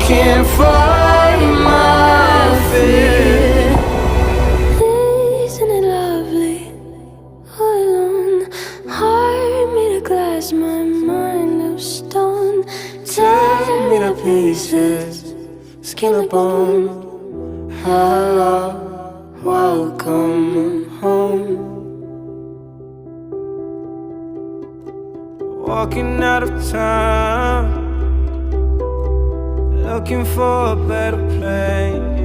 can't fight my fear. Isn't it lovely? All alone, heart made of glass, my mind of stone. Tear me to pieces, skin and bone. Hello, welcome home. Walking out of town, looking for a better place.